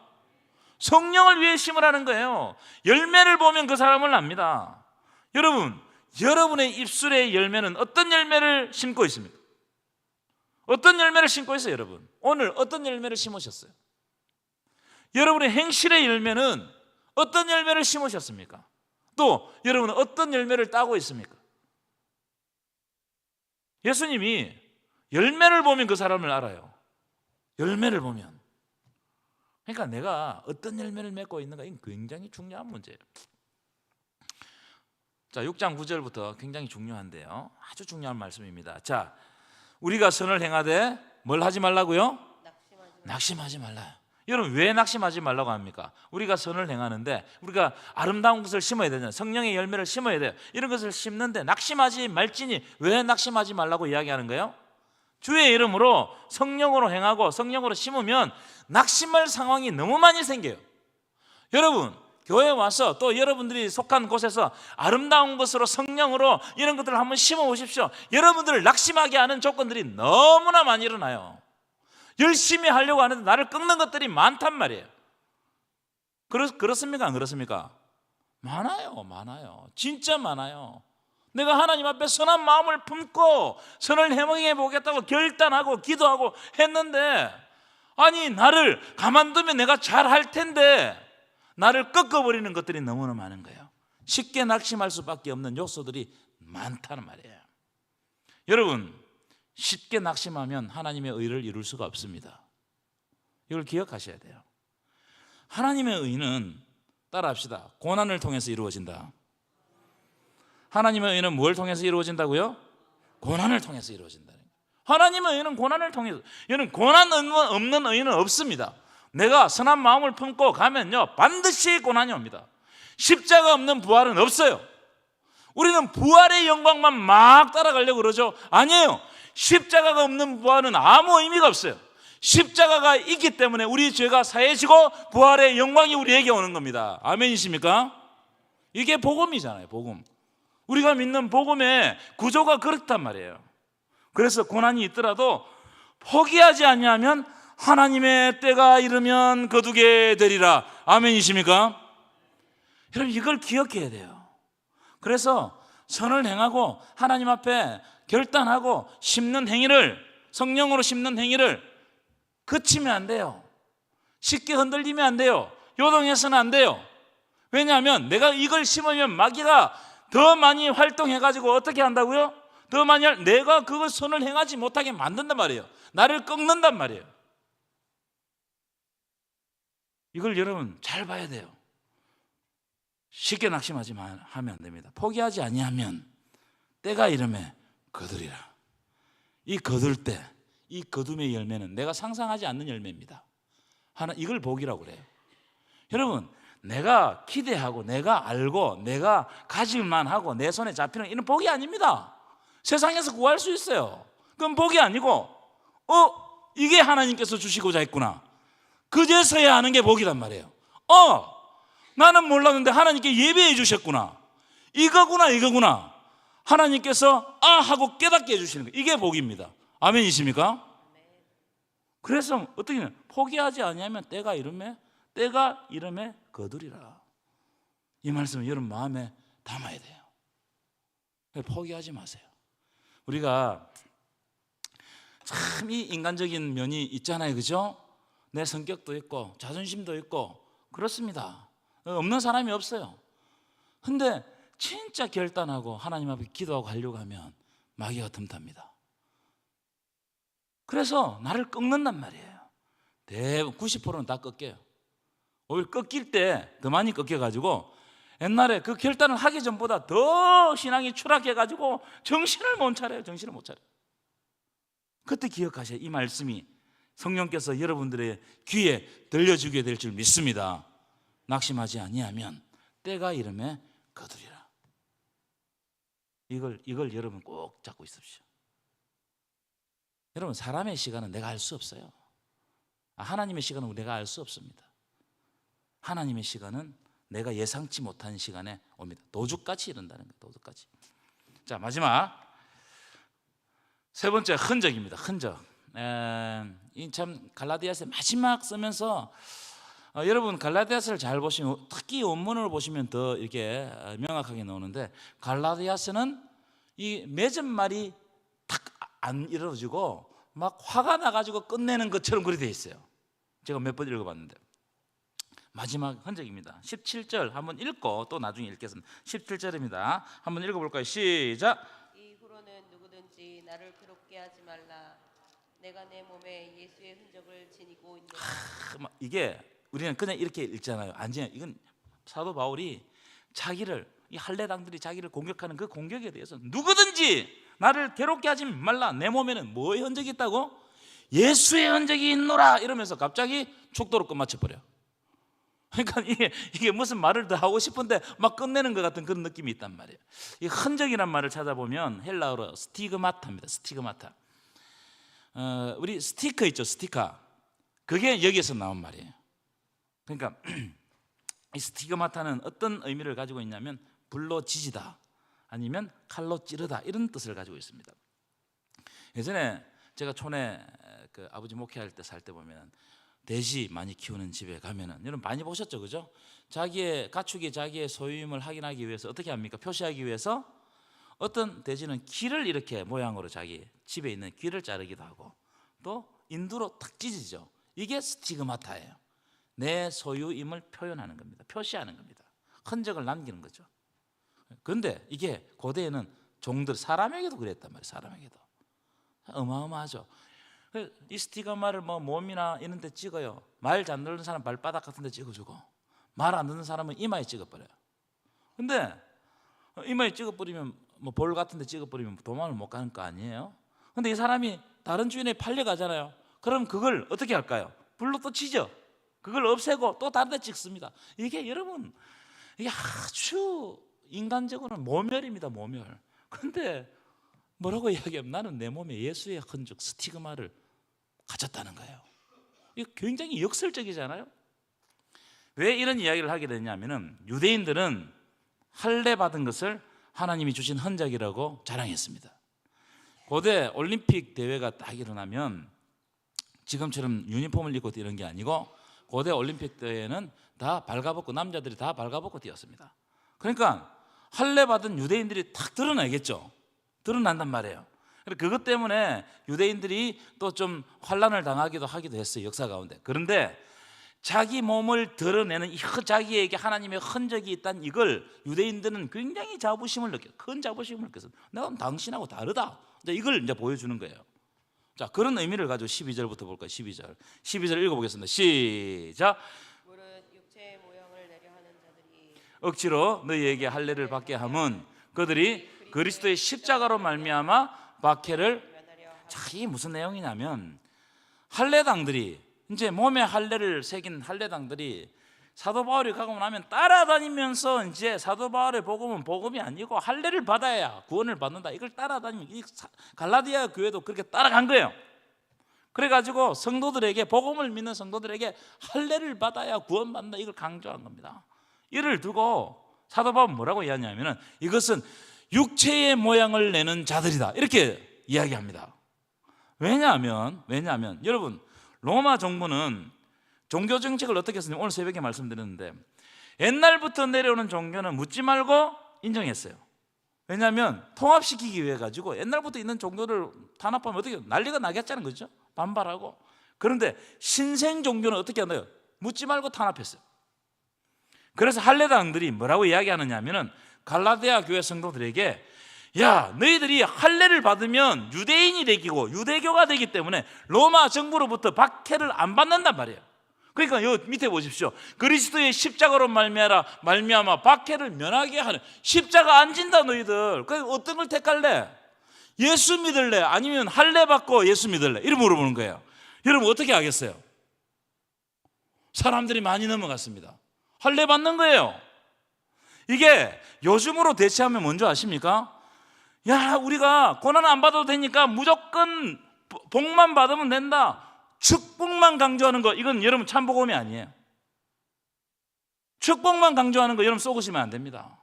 성령을 위해 심으라는 거예요. 열매를 보면 그 사람을 압니다. 여러분, 여러분의 입술의 열매는 어떤 열매를 심고 있습니까? 어떤 열매를 심고 있어요, 여러분? 오늘 어떤 열매를 심으셨어요? 여러분의 행실의 열매는 어떤 열매를 심으셨습니까? 또 여러분은 어떤 열매를 따고 있습니까? 예수님이 열매를 보면 그 사람을 알아요. 열매를 보면. 그러니까 내가 어떤 열매를 맺고 있는가, 이건 굉장히 중요한 문제예요. 자, 6장 9절부터 굉장히 중요한데요, 아주 중요한 말씀입니다. 자, 우리가 선을 행하되 뭘 하지 말라고요? 낙심하지 말라요. 여러분, 왜 낙심하지 말라고 합니까? 우리가 선을 행하는데 우리가 아름다운 것을 심어야 되잖아요. 성령의 열매를 심어야 돼요. 이런 것을 심는데 낙심하지 말지니 왜 낙심하지 말라고 이야기하는 거예요? 주의 이름으로 성령으로 행하고 성령으로 심으면 낙심할 상황이 너무 많이 생겨요. 여러분, 교회에 와서 또 여러분들이 속한 곳에서 아름다운 것으로 성령으로 이런 것들을 한번 심어 보십시오. 여러분들을 낙심하게 하는 조건들이 너무나 많이 일어나요. 열심히 하려고 하는데 나를 꺾는 것들이 많단 말이에요. 그렇습니까? 안 그렇습니까? 많아요. 진짜 많아요. 내가 하나님 앞에 선한 마음을 품고 선을 행해 보겠다고 결단하고 기도하고 했는데, 아니, 나를 가만두면 내가 잘할 텐데 나를 꺾어버리는 것들이 너무나 많은 거예요. 쉽게 낙심할 수밖에 없는 요소들이 많다는 말이에요. 여러분, 쉽게 낙심하면 하나님의 의를 이룰 수가 없습니다. 이걸 기억하셔야 돼요. 하나님의 의는, 따라합시다, 고난을 통해서 이루어진다. 하나님의 의는 뭘 통해서 이루어진다고요? 고난을 통해서 이루어진다. 하나님의 의는 고난을 통해서. 여러분, 고난 없는 의는 없습니다. 내가 선한 마음을 품고 가면요, 반드시 고난이 옵니다. 십자가 없는 부활은 없어요. 우리는 부활의 영광만 막 따라가려고 그러죠. 아니에요. 십자가가 없는 부활은 아무 의미가 없어요. 십자가가 있기 때문에 우리 죄가 사해지고 부활의 영광이 우리에게 오는 겁니다. 아멘이십니까? 이게 복음이잖아요, 복음. 우리가 믿는 복음의 구조가 그렇단 말이에요. 그래서 고난이 있더라도 포기하지 않냐면 하나님의 때가 이르면 거두게 되리라. 아멘이십니까? 여러분, 이걸 기억해야 돼요. 그래서 선을 행하고 하나님 앞에 결단하고 심는 행위를, 성령으로 심는 행위를 그치면 안 돼요. 쉽게 흔들리면 안 돼요. 요동해서는 안 돼요. 왜냐하면 내가 이걸 심으면 마귀가 더 많이 활동해가지고 어떻게 한다고요? 더 많이 내가 그걸 선을 행하지 못하게 만든단 말이에요. 나를 꺾는단 말이에요. 이걸 여러분 잘 봐야 돼요. 쉽게 낙심하지 하면 안 됩니다. 포기하지 아니하면 때가 이르매 거두리라. 이 거둘 때, 이 거둠의 열매는 내가 상상하지 않는 열매입니다. 이걸 복이라고 그래요. 여러분, 내가 기대하고 내가 알고 내가 가질만 하고 내 손에 잡히는 이런 복이 아닙니다. 세상에서 구할 수 있어요. 그건 복이 아니고 이게 하나님께서 주시고자 했구나, 그제서야 하는 게 복이란 말이에요. 나는 몰랐는데 하나님께 예배해 주셨구나, 이거구나 하나님께서 하고 깨닫게 해주시는 거예요. 이게 복입니다. 아멘이십니까? 그래서 어떻게 포기하지 아니하면 때가 이름에 거두리라. 이 말씀을 여러분 마음에 담아야 돼요. 포기하지 마세요. 우리가 참 이 인간적인 면이 있잖아요, 그죠? 내 성격도 있고 자존심도 있고 그렇습니다. 없는 사람이 없어요. 근데 진짜 결단하고 하나님 앞에 기도하고 하려고 하면 마귀가 틈탑니다. 그래서 나를 꺾는단 말이에요. 대부분 90%는 다 꺾여요. 오히려 꺾일 때 더 많이 꺾여가지고 옛날에 그 결단을 하기 전보다 더 신앙이 추락해가지고 정신을 못 차려요. 그때 기억하셔야 이 말씀이 성령께서 여러분들의 귀에 들려주게 될 줄 믿습니다. 낙심하지 아니하면 때가 이름에 거두리라. 이걸 여러분 꼭 잡고 있으십시오. 여러분, 사람의 시간은 내가 알 수 없어요. 하나님의 시간은 내가 알 수 없습니다. 하나님의 시간은 내가 예상치 못한 시간에 옵니다. 도둑같이 이른다는 거예요. 도둑같이. 자, 마지막 세 번째 흔적입니다. 흔적. 이 참 갈라디아서 마지막 쓰면서 여러분 갈라디아서를 잘 보시면, 특히 원문을 보시면 더 이렇게 명확하게 나오는데, 갈라디아서는 이 맺은 말이 탁 안 이루어지고 막 화가 나가지고 끝내는 것처럼 그리 돼 있어요. 제가 몇 번 읽어봤는데. 마지막 흔적입니다. 17절 한번 읽고 또 나중에 읽겠습니다. 17절입니다. 한번 읽어볼까요? 시작. 이후로는 누구든지 나를 괴롭게 하지 말라. 내가 내 몸에 예수의 흔적을 지니고 있노라. 이게 우리는 그냥 이렇게 읽잖아요. 아니에요. 이건 사도 바울이 자기를, 이 할례당들이 자기를 공격하는 그 공격에 대해서 누구든지 나를 괴롭게 하지 말라. 내 몸에는 뭐의 흔적이 있다고? 예수의 흔적이 있노라. 이러면서 갑자기 축도로 끝마쳐버려. 그러니까 이게 무슨 말을 더 하고 싶은데 막 끝내는 것 같은 그런 느낌이 있단 말이에요. 이 흔적이란 말을 찾아보면 헬라어로 스티그마타입니다. 스티그마타. 우리 스티커 있죠, 스티커. 그게 여기에서 나온 말이에요. 그러니까 이 스티그마타는 어떤 의미를 가지고 있냐면 불로 지지다, 아니면 칼로 찌르다, 이런 뜻을 가지고 있습니다. 예전에 제가 촌에 그 아버지 목회할 때 살 때 보면 돼지 많이 키우는 집에 가면은, 여러분 많이 보셨죠, 그죠? 자기의 가축이 자기의 소유임을 확인하기 위해서 어떻게 합니까? 표시하기 위해서 어떤 돼지는 귀를 이렇게 모양으로 자기 집에 있는 귀를 자르기도 하고, 또 인두로 탁 찢어지죠. 이게 스티그마타예요. 내 소유임을 표현하는 겁니다. 표시하는 겁니다. 흔적을 남기는 거죠. 그런데 이게 고대에는 종들, 사람에게도 그랬단 말이에요. 사람에게도 어마어마하죠. 이 스티그마를 뭐 몸이나 이런 데 찍어요. 말 잘 듣는 사람 발바닥 같은 데 찍어주고, 말 안 듣는 사람은 이마에 찍어버려요. 근데 이마에 찍어버리면, 뭐 볼 같은 데 찍어버리면 도망을 못 가는 거 아니에요? 근데 이 사람이 다른 주인에 팔려가잖아요. 그럼 그걸 어떻게 할까요? 불로 또 치죠. 그걸 없애고 또 다른 데 찍습니다. 이게 여러분, 이게 아주 인간적으로는 모멸입니다. 모멸. 그런데 뭐라고 이야기하면 나는 내 몸에 예수의 흔적, 스티그마를 가졌다는 거예요. 이거 굉장히 역설적이잖아요. 왜 이런 이야기를 하게 되냐면은, 유대인들은 할례 받은 것을 하나님이 주신 흔적이라고 자랑했습니다. 고대 올림픽 대회가 딱 일어나면 지금처럼 유니폼을 입고 뛰는 게 아니고, 고대 올림픽 대회는 다 발가벗고, 남자들이 다 발가벗고 뛰었습니다. 그러니까 할례 받은 유대인들이 탁 드러나겠죠. 드러난단 말이에요. 그것 때문에 유대인들이 또 좀 환난을 당하기도 하기도 했어요, 역사 가운데. 그런데 자기 몸을 드러내는 이 자기에게 하나님의 흔적이 있다는 이걸 유대인들은 굉장히 자부심을 느껴요. 큰 자부심을 느껴서 내가 당신하고 다르다. 이걸 이제 보여주는 거예요. 자, 그런 의미를 가지고 12절부터 볼까요? 12절 읽어보겠습니다. 시작. 무릇 육체의 모형을 내려 하는 자들이 억지로 너희에게 할례를 받게 함은 그들이 그리스도의 십자가로 말미암아 박해를. 면하려 하는 자, 이게 무슨 내용이냐면, 할례당들이, 이제 몸에 할례를 새긴 할례당들이 사도 바울이 가고 나면 따라다니면서, 이제 사도 바울의 복음은 복음이 아니고 할례를 받아야 구원을 받는다, 이걸 따라다니면, 이 갈라디아 교회도 그렇게 따라간 거예요. 그래가지고 성도들에게, 복음을 믿는 성도들에게 할례를 받아야 구원받는다, 이걸 강조한 겁니다. 이를 두고 사도 바울은 뭐라고 이야기하냐면, 이것은 육체의 모양을 내는 자들이다, 이렇게 이야기합니다. 왜냐하면 여러분, 로마 정부는 종교 정책을 어떻게 했느냐, 오늘 새벽에 말씀드렸는데, 옛날부터 내려오는 종교는 묻지 말고 인정했어요. 왜냐하면 통합시키기 위해 가지고 옛날부터 있는 종교를 탄압하면 어떻게 난리가 나겠다는 거죠. 반발하고. 그런데 신생 종교는 어떻게 하나요? 묻지 말고 탄압했어요. 그래서 할례당들이 뭐라고 이야기하느냐면은, 갈라디아 교회 성도들에게, 야, 너희들이 할례를 받으면 유대인이 되고 유대교가 되기 때문에 로마 정부로부터 박해를 안 받는단 말이에요. 그러니까 요 밑에 보십시오. 그리스도의 십자가로 말미암아 박해를 면하게 하는, 십자가 안 진다 너희들. 그래서 어떤 걸 택할래? 예수 믿을래? 아니면 할례 받고 예수 믿을래? 이렇게 물어보는 거예요. 여러분 어떻게 하겠어요? 사람들이 많이 넘어갔습니다. 할례 받는 거예요. 이게 요즘으로 대체하면 뭔지 아십니까? 야, 우리가 고난 안 받아도 되니까 무조건 복만 받으면 된다, 축복만 강조하는 거, 이건 여러분 참복음이 아니에요. 축복만 강조하는 거 여러분 쏘으시면 안 됩니다.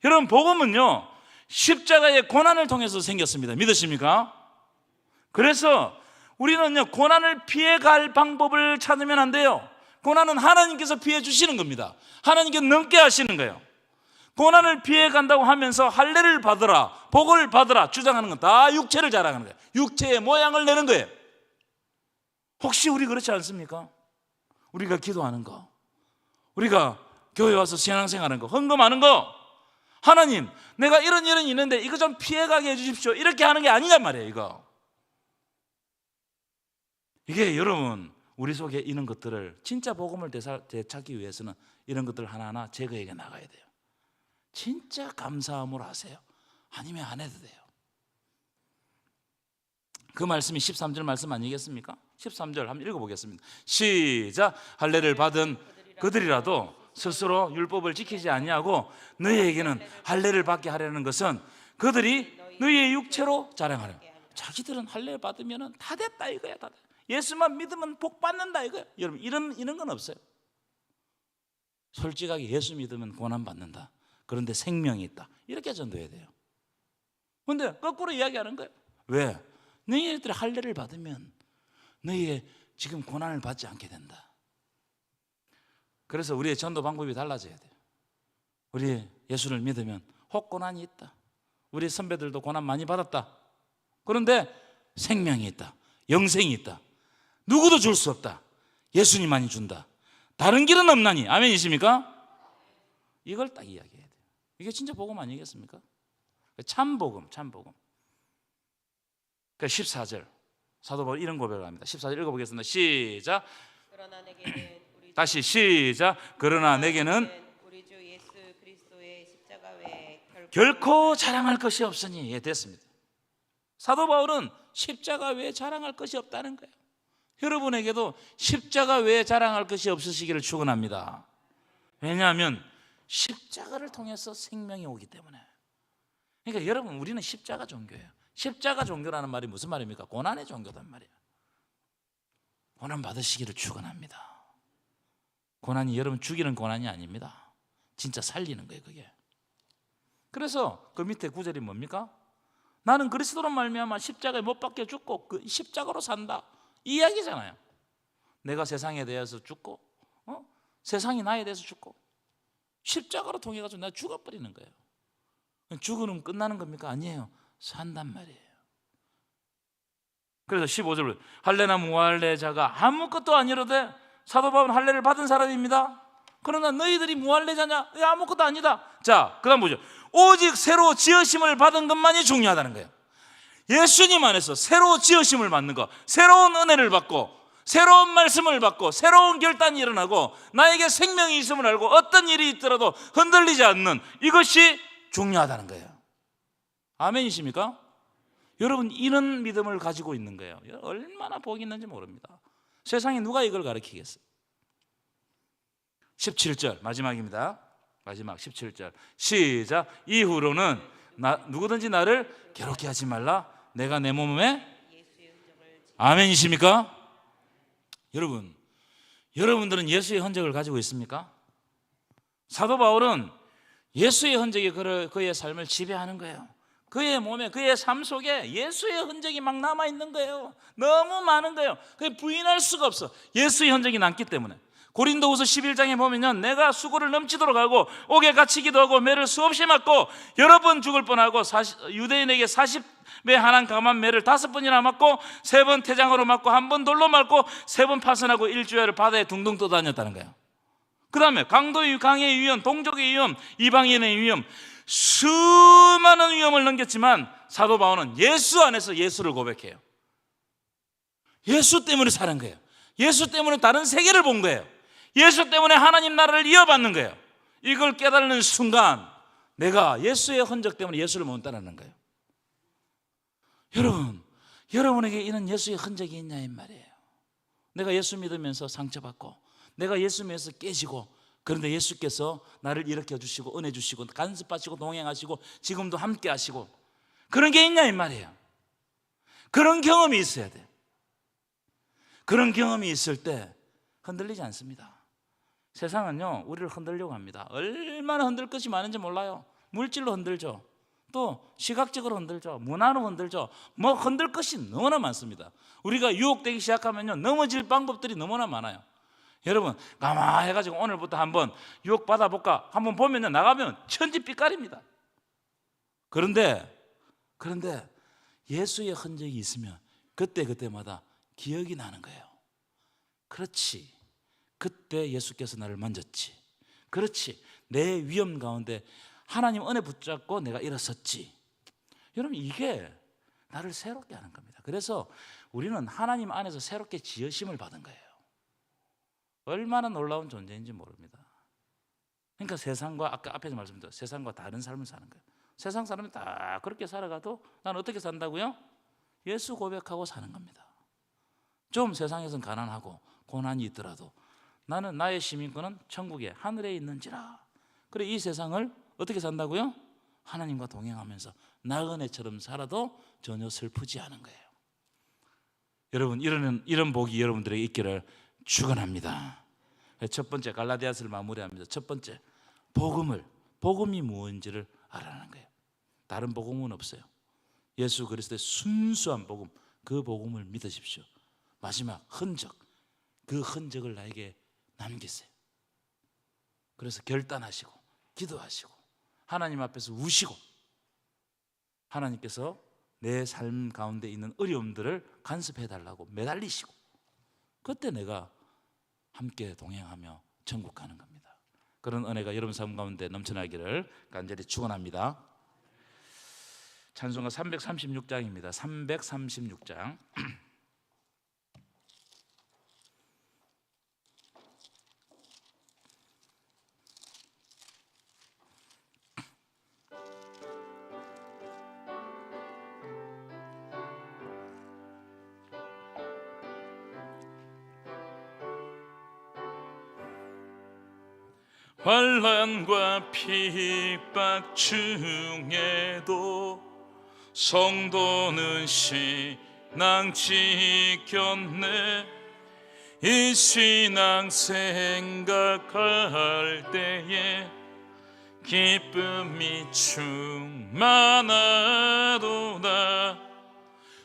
여러분 복음은요 십자가의 고난을 통해서 생겼습니다. 믿으십니까? 그래서 우리는요 고난을 피해갈 방법을 찾으면 안 돼요. 고난은 하나님께서 피해 주시는 겁니다. 하나님께서 넘게 하시는 거예요. 고난을 피해 간다고 하면서 할례를 받으라, 복을 받으라 주장하는 건 다 육체를 자랑하는 거예요. 육체의 모양을 내는 거예요. 혹시 우리 그렇지 않습니까? 우리가 기도하는 거, 우리가 교회 와서 신앙생활하는 거, 헌금하는 거, 하나님 내가 이런 일은 있는데 이거 좀 피해가게 해주십시오 이렇게 하는 게 아니란 말이에요. 이게 여러분 우리 속에 있는 것들을 진짜 복음을 되찾기 위해서는 이런 것들 하나하나 제거해 나가야 돼요. 진짜 감사함으로 하세요. 아니면 안 해도 돼요. 그 말씀이 13절 말씀 아니겠습니까? 13절 한번 읽어보겠습니다. 시작. 할례를 받은 그들이라도 스스로 율법을 지키지 아니하고 너희에게는 할례를 받게 하려는 것은 그들이 너희의 육체로 자랑하려. 자기들은 할례를 받으면 다 됐다 이거야. 다 됐다. 예수만 믿으면 복 받는다 이거야. 여러분 이런 건 없어요. 솔직하게 예수 믿으면 고난 받는다. 그런데 생명이 있다. 이렇게 전도해야 돼요. 그런데 거꾸로 이야기하는 거예요. 왜? 너희들이 할례를 받으면 너희의 지금 고난을 받지 않게 된다. 그래서 우리의 전도 방법이 달라져야 돼요. 우리 예수를 믿으면 혹 고난이 있다. 우리 선배들도 고난 많이 받았다. 그런데 생명이 있다. 영생이 있다. 누구도 줄 수 없다. 예수님만이 준다. 다른 길은 없나니. 아멘이십니까? 이걸 딱 이야기해야 돼요. 이게 진짜 복음 아니겠습니까? 참복음. 그러니까 14절 사도 바울 이런 고백을 합니다. 14절 읽어보겠습니다. 시작. 그러나 내게는 우리 다시 시작. 그러나 내게는 우리 주 예수 그리스도의 십자가 외에 결코 자랑할 것이 없으니. 예, 됐습니다. 사도 바울은 십자가 외에 자랑할 것이 없다는 거예요. 여러분에게도 십자가 외에 자랑할 것이 없으시기를 축원합니다. 왜냐하면 십자가를 통해서 생명이 오기 때문에. 그러니까 여러분 우리는 십자가 종교예요. 십자가 종교라는 말이 무슨 말입니까? 고난의 종교단 말이에요. 고난 받으시기를 축원합니다. 고난이 여러분 죽이는 고난이 아닙니다. 진짜 살리는 거예요 그게. 그래서 그 밑에 구절이 뭡니까? 나는 그리스도로 말미암아 십자가에 못 박혀 죽고 그 십자가로 산다 이 이야기잖아요. 내가 세상에 대해서 죽고 세상이 나에 대해서 죽고 십자가로 통해 가지고 내가 죽어버리는 거예요. 죽으면 끝나는 겁니까? 아니에요. 산단 말이에요. 그래서 15절 할례나 무할례자가 아무것도 아니로되 사도 바울은 할례를 받은 사람입니다. 그러나 너희들이 무할례자냐? 아무것도 아니다. 자, 그 다음 보죠. 오직 새로 지으심을 받은 것만이 중요하다는 거예요. 예수님 안에서 새로 지으심을 받는 것, 새로운 은혜를 받고 새로운 말씀을 받고 새로운 결단이 일어나고 나에게 생명이 있음을 알고 어떤 일이 있더라도 흔들리지 않는 이것이 중요하다는 거예요. 아멘이십니까? 여러분 이런 믿음을 가지고 있는 거예요. 얼마나 복이 있는지 모릅니다. 세상에 누가 이걸 가르치겠어요? 17절 마지막입니다. 마지막 17절 시작. 이후로는 누구든지 나를 괴롭게 하지 말라. 내가 내 몸에 아멘이십니까? 여러분들은 예수의 흔적을 가지고 있습니까? 사도 바울은 예수의 흔적이 그의 삶을 지배하는 거예요. 그의 몸에 그의 삶 속에 예수의 흔적이 막 남아있는 거예요. 너무 많은 거예요. 그게 부인할 수가 없어. 예수의 흔적이 남기 때문에. 고린도후서 11장에 보면요, 내가 수고를 넘치도록 하고 옥에 갇히기도 하고 매를 수없이 맞고 여러 번 죽을 뻔하고 유대인에게 40배 한한 감한 매를 5번이나 맞고 3번 태장으로 맞고 1번 돌로 맞고 3번 파선하고 일주일을 바다에 둥둥 떠다녔다는 거예요. 그 다음에 강도의 강의 위험, 동족의 위험, 이방인의 위험, 수많은 위험을 넘겼지만 사도 바울은 예수 안에서 예수를 고백해요. 예수 때문에 사는 거예요. 예수 때문에 다른 세계를 본 거예요. 예수 때문에 하나님 나라를 이어받는 거예요. 이걸 깨달는 순간 내가 예수의 흔적 때문에 예수를 못 따르는 거예요. 여러분에게 이런 예수의 흔적이 있냐 이 말이에요. 내가 예수 믿으면서 상처받고 내가 예수 믿으면서 깨지고 그런데 예수께서 나를 일으켜 주시고 은혜 주시고 간섭하시고 동행하시고 지금도 함께 하시고 그런 게 있냐 이 말이에요. 그런 경험이 있어야 돼요. 그런 경험이 있을 때 흔들리지 않습니다. 세상은요 우리를 흔들려고 합니다. 얼마나 흔들 것이 많은지 몰라요. 물질로 흔들죠. 또 시각적으로 흔들죠. 문화로 흔들죠. 뭐 흔들 것이 너무나 많습니다. 우리가 유혹되기 시작하면요 넘어질 방법들이 너무나 많아요. 여러분 가만해가지고 오늘부터 한번 유혹 받아볼까 한번 보면요 나가면 천지빛깔입니다. 그런데 예수의 흔적이 있으면 그때마다 기억이 나는 거예요. 그렇지, 그때 예수께서 나를 만졌지. 그렇지, 내 위험 가운데 하나님 은혜 붙잡고 내가 일어섰지. 여러분 이게 나를 새롭게 하는 겁니다. 그래서 우리는 하나님 안에서 새롭게 지으심을 받은 거예요. 얼마나 놀라운 존재인지 모릅니다. 그러니까 세상과 아까 앞에서 말씀드렸죠. 세상과 다른 삶을 사는 거예요. 세상 사람이 다 그렇게 살아가도 나는 어떻게 산다고요? 예수 고백하고 사는 겁니다. 좀 세상에서는 가난하고 고난이 있더라도 나는 나의 시민권은 천국에 하늘에 있는지라. 그래 이 세상을 어떻게 산다고요? 하나님과 동행하면서 나그네처럼 살아도 전혀 슬프지 않은 거예요. 여러분 이런 복이 여러분들에게 있기를 축원합니다. 첫 번째 갈라디아서를 마무리합니다. 첫 번째 복음이 무엇인지를 알아내는 거예요. 다른 복음은 없어요. 예수 그리스도의 순수한 복음, 그 복음을 믿으십시오. 마지막 흔적, 그 흔적을 나에게 남기세요. 그래서 결단하시고 기도하시고 하나님 앞에서 우시고 하나님께서 내 삶 가운데 있는 어려움들을 간섭해 달라고 매달리시고 그때 내가 함께 동행하며 천국 가는 겁니다. 그런 은혜가 여러분 삶 가운데 넘쳐나기를 간절히 축원합니다. 찬송가 336장입니다. 336장. 환난과 핍박 중에도 성도는 신앙 지켰네. 이 신앙 생각할 때에 기쁨이 충만하도다.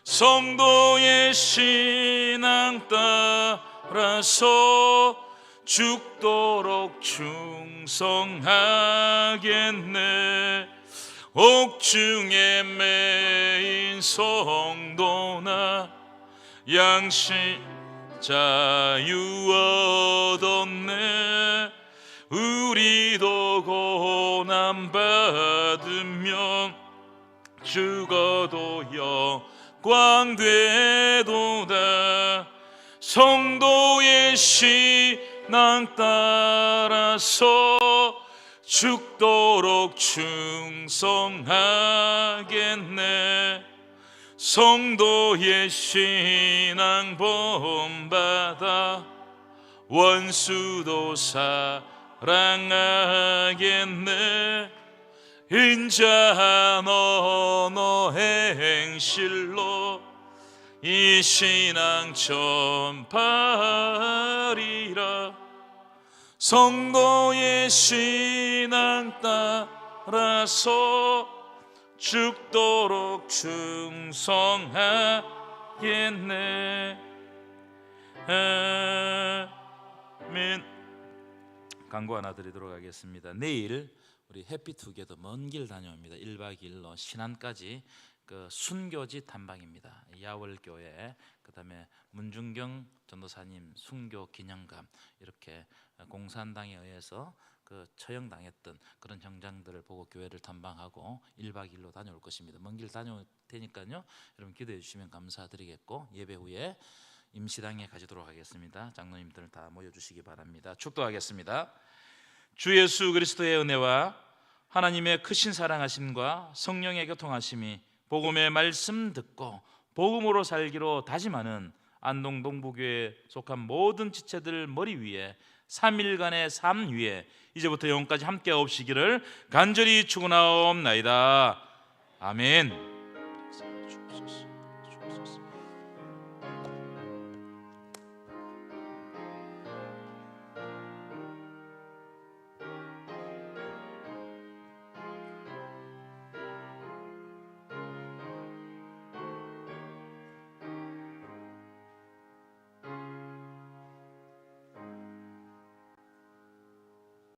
성도의 신앙 따라서 죽도록 충성하겠네. 옥중에 매인 성도나 양심 자유 얻었네. 우리도 고난 받으면 죽어도 영광 되도다. 성도의 신앙 따라서 죽도록 충성하겠네. 성도의 신앙 본받아 원수도 사랑하겠네. 인자한 언어 행실로 이 신앙 전파리라. 성도의 신앙 따라서 죽도록 충성하겠네. 아멘. 광고 하나 드리도록 하겠습니다. 내일 우리 해피투게더 먼 길 다녀옵니다. 1박 2일로 신안까지 그 순교지 탐방입니다. 야월교회, 그다음에 문중경 전도사님 순교 기념감, 이렇게 공산당에 의해서 그 처형당했던 그런 형장들을 보고 교회를 탐방하고 1박 2일로 다녀올 것입니다. 먼 길 다녀올 테니까요, 여러분 기도해 주시면 감사드리겠고, 예배 후에 임시당에 가지도록 하겠습니다. 장로님들 다 모여주시기 바랍니다. 축도하겠습니다. 주 예수 그리스도의 은혜와 하나님의 크신 사랑하심과 성령의 교통하심이 복음의 말씀 듣고 복음으로 살기로 다짐하는 안동 동부교회에 속한 모든 지체들 머리 위에 3일간의 삶 위에 이제부터 영원까지 함께 없으시기를 간절히 축원하옵나이다. 아멘.